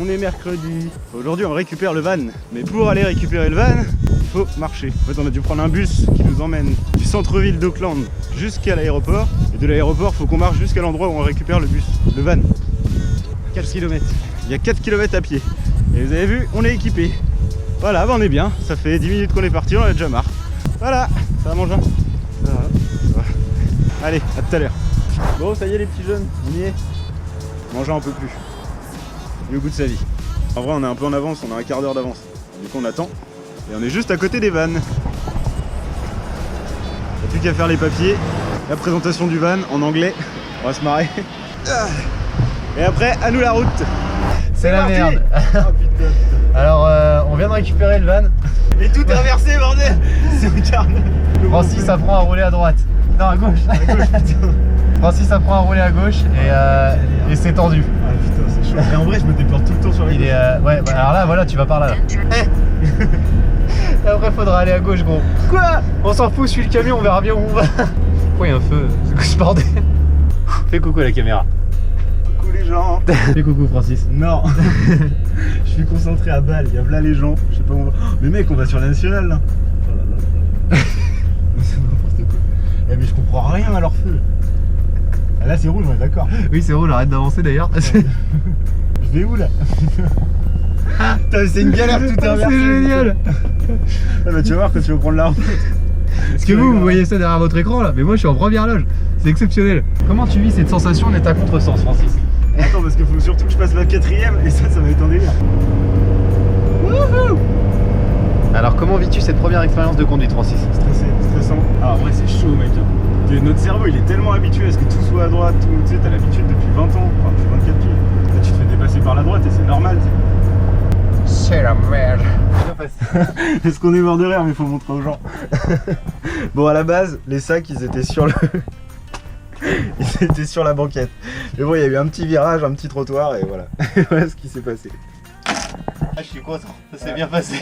On est mercredi. Aujourd'hui on récupère le van. Mais pour aller récupérer le van, il faut marcher. En fait on a dû prendre un bus qui nous emmène du centre-ville d'Auckland jusqu'à l'aéroport. Et de l'aéroport il faut qu'on marche jusqu'à l'endroit où on récupère le bus, le van. 4 km. Il y a 4 km à pied. Et vous avez vu, on est équipé. Voilà, bah on est bien. Ça fait 10 minutes qu'on est parti, on a déjà marre. Voilà, ça va manger. Voilà. Allez, à tout à l'heure. Bon, ça y est les petits jeunes, on y est. Manger un peu plus. Il est au bout de sa vie. En vrai, on est un peu en avance, on a un quart d'heure d'avance. Du coup, on attend. Et on est juste à côté des vannes. Y'a plus qu'à faire les papiers. La présentation du van en anglais. On va se marrer. Et après, à nous la route. C'est la parti. merde. Oh, putain. Alors, on vient de récupérer le van. Et tout est inversé, bordel. C'est le carnage. Francis apprend à rouler à droite. Non, à gauche. Francis apprend à rouler à gauche et c'est tendu. Ah putain, c'est chaud. Et en vrai, je me déporte tout le temps sur les Il est. Ouais, bah, alors là, voilà, tu vas par là. Et après, faudra aller à gauche, gros. Quoi? On s'en fout, suis le camion, on verra bien où on va. Pourquoi il y a un feu? C'est quoi ce bordel? Fais coucou à la caméra. Coucou les gens. Fais coucou, Francis. Non. Je suis concentré à balle, il y a là les gens. Je sais pas où on va. Oh, mais mec, on va sur la nationale là. Oh là là. C'est n'importe quoi. Eh mais je comprends rien à leur feu. Ah, là c'est rouge, on est d'accord. Oui, c'est rouge, arrête d'avancer d'ailleurs. Je vais où là? Putain, c'est une galère tout inversé. C'est génial. Ah bah tu vas voir quand tu vas prendre la route. Est-ce que vous voyez ça derrière votre écran là? Mais moi je suis en première loge, c'est exceptionnel. Comment tu vis cette sensation d'être à contresens, Francis? Attends, parce qu'il faut surtout que je passe la 4ème et ça va être un délire. Wouhou! Alors comment vis-tu cette première expérience de conduite, Francis? Stressé, stressant. Ah en vrai c'est chaud mec. Notre cerveau il est tellement habitué à ce que tout soit à droite, tout, tu sais, t'as l'habitude depuis 20 ans, enfin depuis 24 pieds. Là tu te fais dépasser par la droite et c'est normal. C'est la merde. Est-ce qu'on est mort de rire mais il faut montrer aux gens. Bon à la base, les sacs ils étaient sur le... Ils étaient sur la banquette. Mais bon il y a eu un petit virage, un petit trottoir et voilà. Voilà ce qui s'est passé. Ah, je suis content, ça s'est bien passé.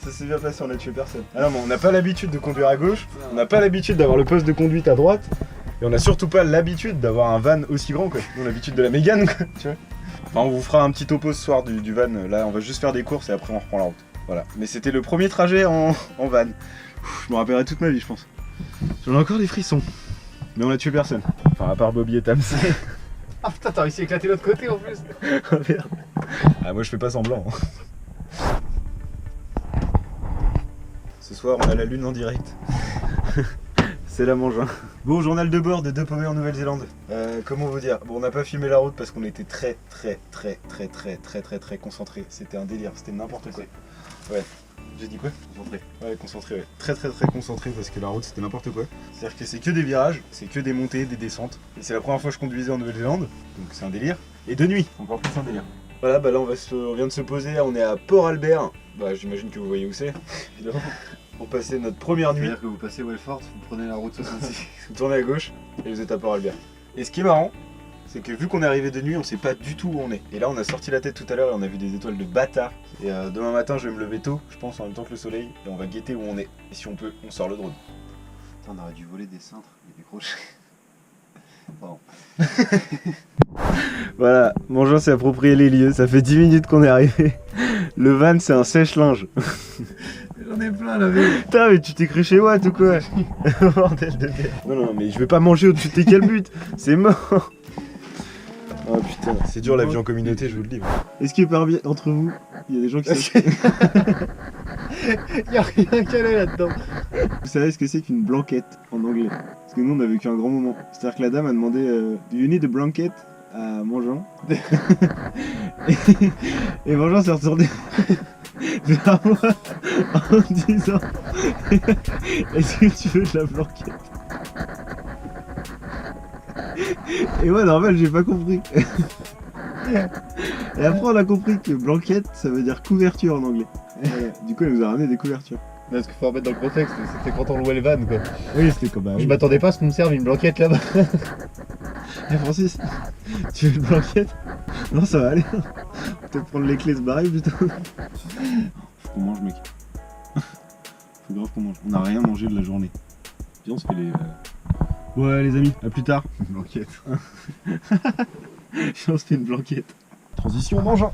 Ça s'est bien passé, on a tué personne. Ah non mais on n'a pas l'habitude de conduire à gauche, on n'a pas l'habitude d'avoir le poste de conduite à droite, et on n'a surtout pas l'habitude d'avoir un van aussi grand quoi. On a l'habitude de la Mégane quoi, tu vois. Enfin on vous fera un petit topo ce soir du van, là on va juste faire des courses et après on reprend la route. Voilà, mais c'était le premier trajet en van. Je me rappellerai toute ma vie je pense. J'en ai encore des frissons. Mais on a tué personne. Enfin à part Bobby et Tams. Ah putain, t'as réussi à éclater l'autre côté en plus. Oh merde. Ah moi je fais pas semblant. Ce soir on a la lune en direct. C'est la mange. Bon, journal de bord de deux paumés en Nouvelle-Zélande. Comment vous dire? Bon, on n'a pas filmé la route parce qu'on était très concentrés. C'était un délire, c'était n'importe quoi. Ouais. J'ai dit quoi? Concentré. Ouais, concentré, ouais. Très concentré parce que la route c'était n'importe quoi. C'est-à-dire que c'est que des virages, c'est que des montées, des descentes. Et c'est la première fois que je conduisais en Nouvelle-Zélande, donc c'est un délire. Et de nuit, encore plus un délire. Voilà, bah là on vient de se poser, on est à Port Albert. Bah j'imagine que vous voyez où c'est, évidemment. Pour passer notre première nuit. C'est-à-dire que vous passez Welfort, vous prenez la route 66. Vous tournez à gauche et vous êtes à Port Albert. Et ce qui est marrant, c'est que vu qu'on est arrivé de nuit, on sait pas du tout où on est. Et là on a sorti la tête tout à l'heure et on a vu des étoiles de bâtard. Et demain matin je vais me lever tôt, je pense en même temps que le soleil, et on va guetter où on est. Et si on peut, on sort le drone. Putain, on aurait dû voler des cintres et des crochets. Pardon. Voilà, Mangeant s'est approprié les lieux, ça fait 10 minutes qu'on est arrivé. Le van c'est un sèche-linge. J'en ai plein là, mais... Putain mais tu t'es cru chez Watt ou quoi? Bordel de merde. Non mais je vais pas manger au-dessus de tes cale-buts, c'est mort. Oh putain, c'est dur la vie en communauté, je vous le dis. Est-ce qu'il parle bien entre vous? Il y a des gens qui savent. Y'a rien qu'à aller là-dedans. Vous savez ce que c'est qu'une blanquette en anglais? Parce que nous on a vécu un grand moment. C'est-à-dire que la dame a demandé Do you need a blanket? À Mangeant. Et Mangeant s'est retourné vers moi en disant est-ce que tu veux de la blanquette? Et moi normal j'ai pas compris. Et après on a compris que blanquette ça veut dire couverture en anglais. Et, du coup elle nous a ramené des couvertures. Parce qu'il faut remettre dans le contexte, c'était quand on louait le van quoi. Oui c'était comme Je m'attendais pas à ce qu'on me serve une blanquette là-bas. Eh Francis, tu veux une blanquette? Non ça va aller. On va peut-être prendre les clés se barrer putain. Faut qu'on mange mec. Faut grave qu'on mange. On n'a rien mangé de la journée. Viens on se fait les... Ouais les amis, à plus tard. Une blanquette. Viens on se fait une blanquette. Transition Mangeant.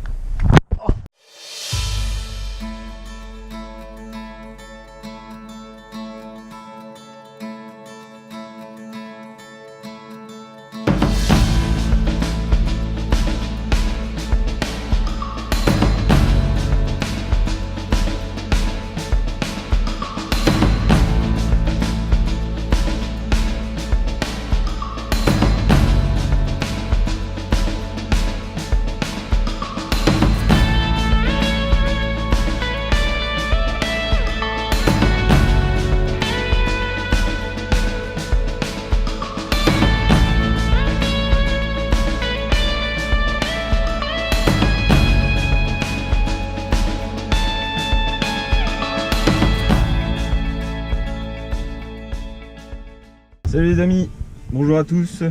Salut les amis, bonjour à tous.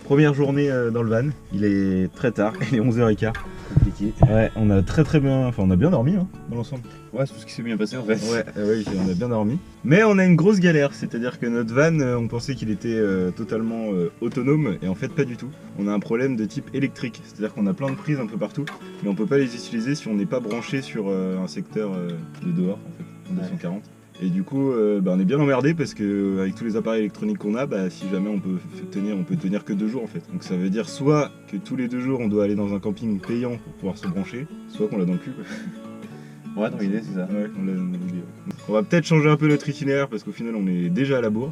Première journée dans le van, il est très tard, il est 11h15. Compliqué. Ouais, on a on a bien dormi hein, dans l'ensemble. Ouais, c'est tout ce qui s'est bien passé en fait. Ouais, on a bien dormi. Mais on a une grosse galère, c'est-à-dire que notre van, on pensait qu'il était totalement autonome et en fait pas du tout. On a un problème de type électrique, c'est-à-dire qu'on a plein de prises un peu partout, mais on peut pas les utiliser si on n'est pas branché sur un secteur de dehors en fait, en 240. Et du coup, on est bien emmerdé parce que avec tous les appareils électroniques qu'on a, si jamais on peut tenir que 2 jours en fait. Donc ça veut dire soit que tous les 2 jours on doit aller dans un camping payant pour pouvoir se brancher, soit qu'on l'a dans le cul. Ouais, dans l'idée c'est ça. Ouais, on l'a dans l'idée. On va peut-être changer un peu notre itinéraire parce qu'au final on est déjà à la bourre.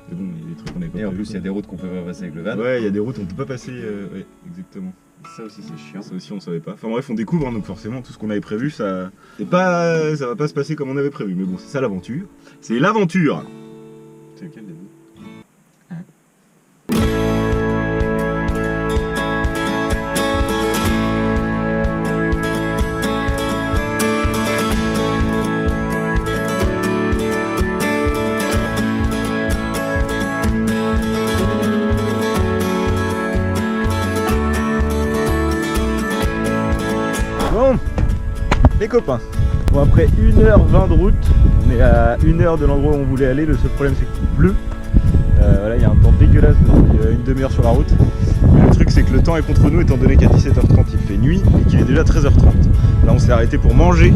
Mais bon, il y a des trucs qu'on n'avait pas Et en prévus, plus, il y a des routes qu'on peut pas passer avec le van. Ouais, il y a des routes on peut pas passer. Ouais, exactement. Ça aussi, c'est chiant. Ça aussi on savait pas. Enfin bref, on découvre, hein, donc forcément tout ce qu'on avait prévu, ça va pas se passer comme on avait prévu. Mais bon, c'est ça l'aventure. C'est l'aventure. C'est lequel des deux? Bon, les copains. Bon, après 1h20 de route, on est à 1h de l'endroit où on voulait aller. Le seul problème c'est qu'il pleut. Voilà, il y a un temps dégueulasse depuis une demi-heure sur la route. Mais le truc c'est que le temps est contre nous étant donné qu'à 17h30 il fait nuit et qu'il est déjà 13h30. Là on s'est arrêté pour manger.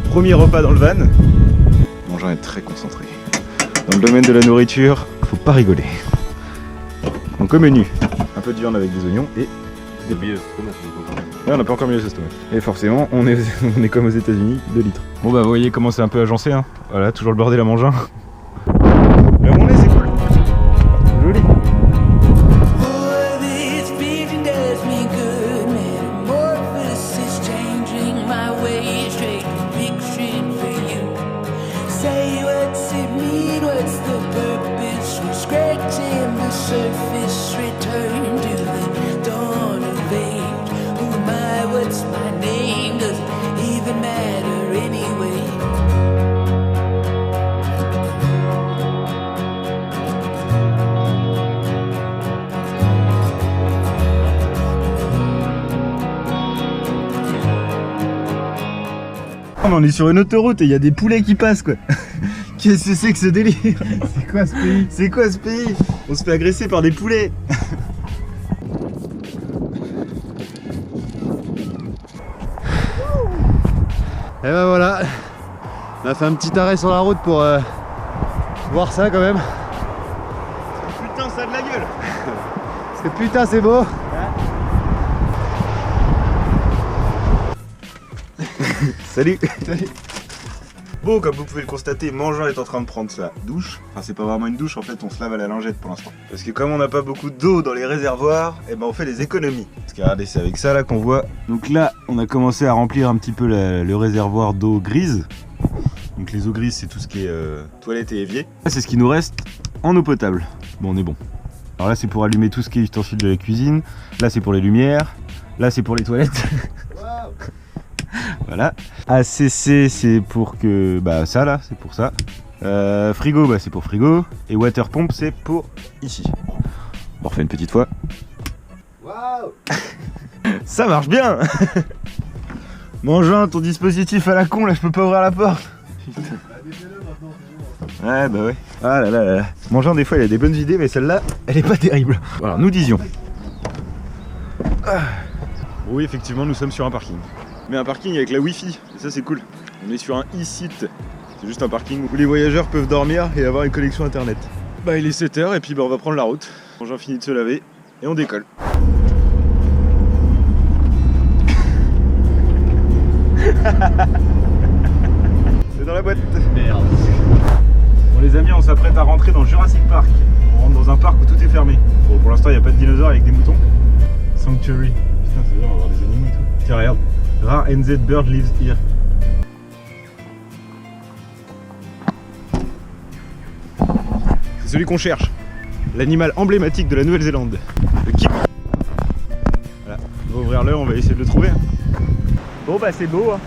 Premier repas dans le van. Mangeant est très concentré. Dans le domaine de la nourriture, faut pas rigoler. Donc au menu, un peu de viande avec des oignons et des billets. Ouais, on n'a pas encore mis les estomacs. Et forcément, on est comme aux États-Unis, 2 litres. Bon bah vous voyez comment c'est un peu agencé hein. Voilà, toujours le bordel à manger. La journée c'est cool. Joli. On est sur une autoroute et il y a des poulets qui passent quoi. Qu'est-ce que c'est que ce délire? C'est quoi ce pays? C'est quoi ce pays? On se fait agresser par des poulets. Et ben voilà, on a fait un petit arrêt sur la route pour voir ça quand même. Putain, ça a de la gueule. Parce que putain c'est beau. Salut. Bon, comme vous pouvez le constater, Mangeant est en train de prendre sa douche. Enfin, c'est pas vraiment une douche, en fait, on se lave à la lingette pour l'instant. Parce que comme on n'a pas beaucoup d'eau dans les réservoirs, et on fait des économies. Parce que regardez, c'est avec ça là qu'on voit. Donc là, on a commencé à remplir un petit peu le réservoir d'eau grise. Donc les eaux grises, c'est tout ce qui est toilette et évier. Là, c'est ce qui nous reste en eau potable. Bon, on est bon. Alors là, c'est pour allumer tout ce qui est ustensile de la cuisine. Là, c'est pour les lumières. Là, c'est pour les toilettes. Voilà. ACC c'est pour que. Ça là, c'est pour ça. Frigo, c'est pour frigo. Et water pump c'est pour ici. On refait une petite fois. Waouh. Ça marche bien. Mangeant, ton dispositif à la con là, je peux pas ouvrir la porte. Ouais bah ouais. Ah là là là. Mangeant des fois il a des bonnes idées mais celle-là elle est pas terrible. Alors nous disions. Oui effectivement nous sommes sur un parking. Mais un parking avec la Wi-Fi, et ça c'est cool. On est sur un e-site, c'est juste un parking où les voyageurs peuvent dormir et avoir une connexion internet. Il est 7h et puis on va prendre la route. Mangeant finit de se laver et on décolle. C'est dans la boîte. Merde. Bon les amis, on s'apprête à rentrer dans Jurassic Park. On rentre dans un parc où tout est fermé. Bon, pour l'instant il n'y a pas de dinosaures avec des moutons. Sanctuary. Putain c'est bien, on va voir des animaux et tout. Tiens regarde. Rare NZ bird lives here. C'est celui qu'on cherche. L'animal emblématique de la Nouvelle-Zélande. Le kiwi. Voilà. On va ouvrir l'heure, on va essayer de le trouver. Bon c'est beau hein.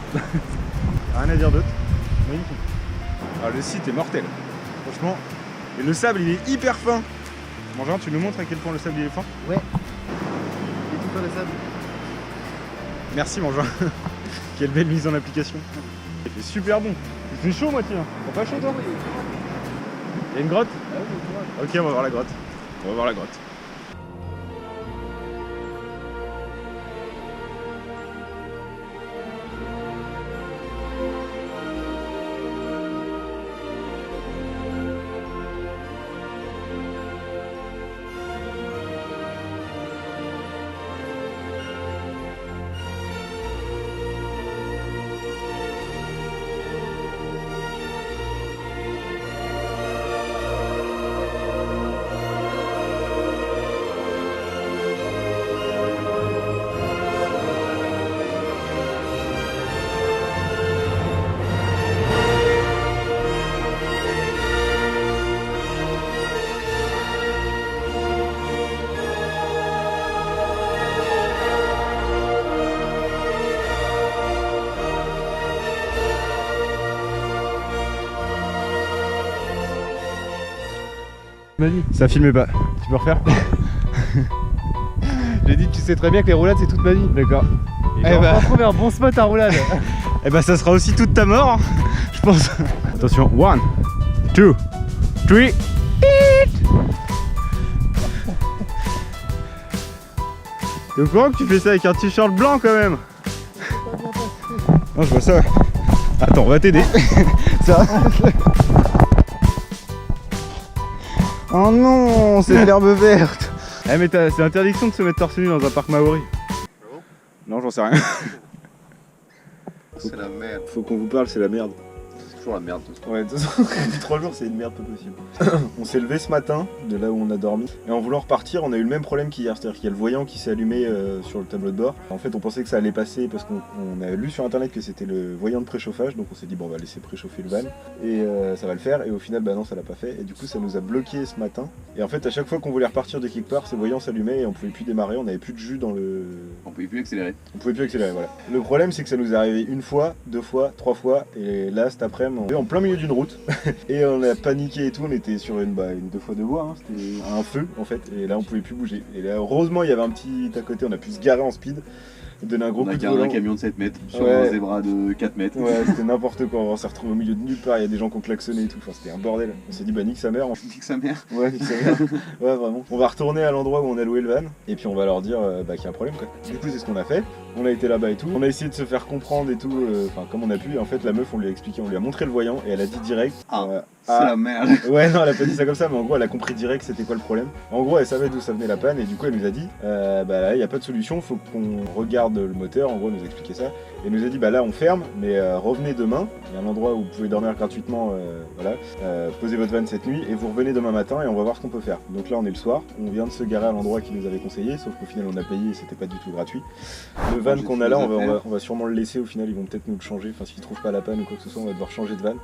Rien à dire d'autre. Magnifique. Alors le site est mortel. Franchement. Et le sable il est hyper fin. Mangin, tu nous montres à quel point le sable il est fin? Ouais. Et tout pas le sable. Merci Mangin. Quelle belle mise en application. Il fait super bon. Il fait chaud moi tiens. T'as pas chaud toi? Il y a une grotte? Ok, on va voir la grotte. On va voir la grotte. Vas-y. Ça filmait pas. Tu peux refaire? J'ai dit, tu sais très bien que les roulades c'est toute ma vie. D'accord. Eh bah, on va trouver un bon spot à roulade. Eh bah ça sera aussi toute ta mort, je pense. Attention, 1, 2, 3. T'es au courant que tu fais ça avec un t-shirt blanc quand même? Non, je vois ça. Attends, on va t'aider. Ça. Oh non, c'est de l'herbe verte. Eh mais c'est interdiction de se mettre torse nu dans un parc maori. Non, j'en sais rien. C'est la merde. Faut qu'on vous parle, c'est la merde. C'est toujours la merde. Ouais, de toute façon, depuis 3 jours, c'est une merde pas possible. On s'est levé ce matin, de là où on a dormi, et en voulant repartir, on a eu le même problème qu'hier, c'est-à-dire qu'il y a le voyant qui s'est allumé sur le tableau de bord. En fait, on pensait que ça allait passer parce qu'on a lu sur internet que c'était le voyant de préchauffage, donc on s'est dit, bon, on va laisser préchauffer le van, et ça va le faire, et au final, bah non, ça l'a pas fait, et du coup, ça nous a bloqué ce matin. Et en fait, à chaque fois qu'on voulait repartir de quelque part, ce voyant s'allumait et on pouvait plus démarrer, on avait plus de jus dans le. On pouvait plus accélérer. On pouvait plus accélérer, voilà. Le problème, c'est que ça nous est arrivé 1 fois, 2 fois, 3 fois, et là, cet après-midi, on était en plein milieu d'une route, et on a paniqué et tout, on était sur une 2x2 voies, hein. C'était un feu, en fait, et là, on pouvait plus bouger. Et là, heureusement, il y avait un petit à côté, on a pu se garer en speed, donner un gros On a coup de garé volant. un camion de 7 mètres sur Ouais. un zébra de 4 mètres. Ouais, c'était n'importe quoi, on s'est retrouvé au milieu de nulle part, il y a des gens qui ont klaxonné et tout, enfin, c'était un bordel. On s'est dit, bah, nique sa mère. Nique sa mère. Ouais, nique sa mère. Ouais, vraiment. On va retourner à l'endroit où on a loué le van, et puis on va leur dire qu'il y a un problème, quoi. Du coup, c'est ce qu'on a fait. On a été là-bas et tout. On a essayé de se faire comprendre et tout, enfin, comme on a pu. Et en fait, la meuf, on lui a expliqué, on lui a montré le voyant, et elle a dit direct. C'est la merde. Ouais, non, elle a pas dit ça comme ça, mais en gros, elle a compris direct c'était quoi le problème. En gros, elle savait d'où ça venait la panne, et du coup, elle nous a dit, bah là, il n'y a pas de solution, faut qu'on regarde le moteur. En gros, elle nous a expliqué ça. Et elle nous a dit, bah là, on ferme, mais revenez demain. Il y a un endroit où vous pouvez dormir gratuitement, voilà. Posez votre van cette nuit, et vous revenez demain matin, et on va voir ce qu'on peut faire. Donc là, on est le soir, on vient de se garer à l'endroit qu'il nous avait conseillé, sauf qu'au final, on a payé et c'était pas du tout gratuit. Le van qu'on a là, on va sûrement le laisser, au final, ils vont peut-être nous le changer. Enfin, s'ils trouvent pas la panne ou quoi que ce soit, on va devoir changer de van.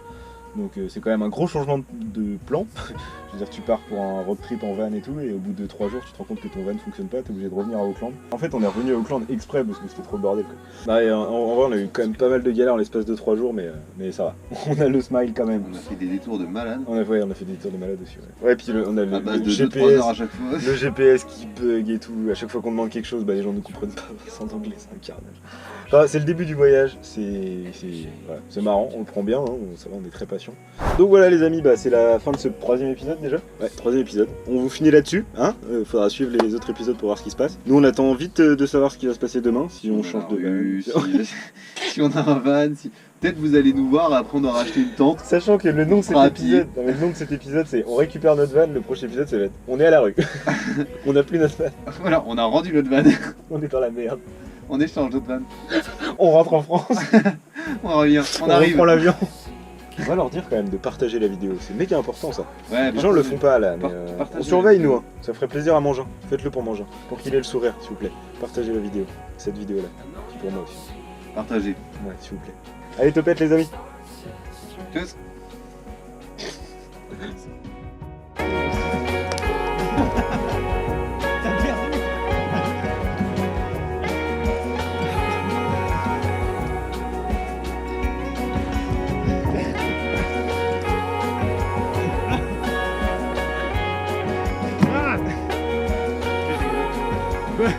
Donc c'est quand même un gros changement de plan. Je veux dire, tu pars pour un road trip en van et tout, et au bout de 3 jours, tu te rends compte que ton van ne fonctionne pas, t'es obligé de revenir à Auckland. En fait, on est revenu à Auckland exprès parce que c'était trop le bordel, quoi. Bah, et en vrai, on a eu quand même pas mal de galères en l'espace de 3 jours, mais ça va. On a le smile quand même. On a fait des détours de malade. On a fait des tours de malade aussi, ouais. Ouais, puis on a À base le de 2-3 GPS. heures à chaque fois. Le GPS qui bug et tout, à chaque fois qu'on demande quelque chose, bah les gens ne comprennent pas sans anglais, c'est un carnage. Enfin, c'est le début du voyage, c'est marrant, on le prend bien, hein, ça va, on est très patient. Donc voilà les amis, bah c'est la fin de ce 3e épisode déjà. Ouais, 3e épisode. On vous finit là-dessus, hein, faudra suivre les autres épisodes pour voir ce qui se passe. Nous on attend vite de savoir ce qui va se passer demain, si on change de van. Si on a un van, peut-être vous allez nous voir et après on aura acheté une tente. Sachant que le nom de cet épisode, le nom de cet épisode c'est on récupère notre van, le prochain épisode ça va être on est à la rue. On n'a plus notre van. Voilà, on a rendu notre van. On est dans la merde. On échange notre van. On rentre en France. On revient, on arrive. Reprend l'avion. On va leur dire quand même de partager la vidéo, c'est méga important ça. Ouais, Les gens le font pas là, mais partagez on surveille la nous, vidéo. hein. Ça ferait plaisir à Mangin. Faites-le pour Mangin, pour qu'il ait le sourire s'il vous plaît. Partagez la vidéo, cette vidéo là, puis pour moi aussi. Partagez. Ouais, s'il vous plaît. Allez, topette les amis. Tchuss. Ouais.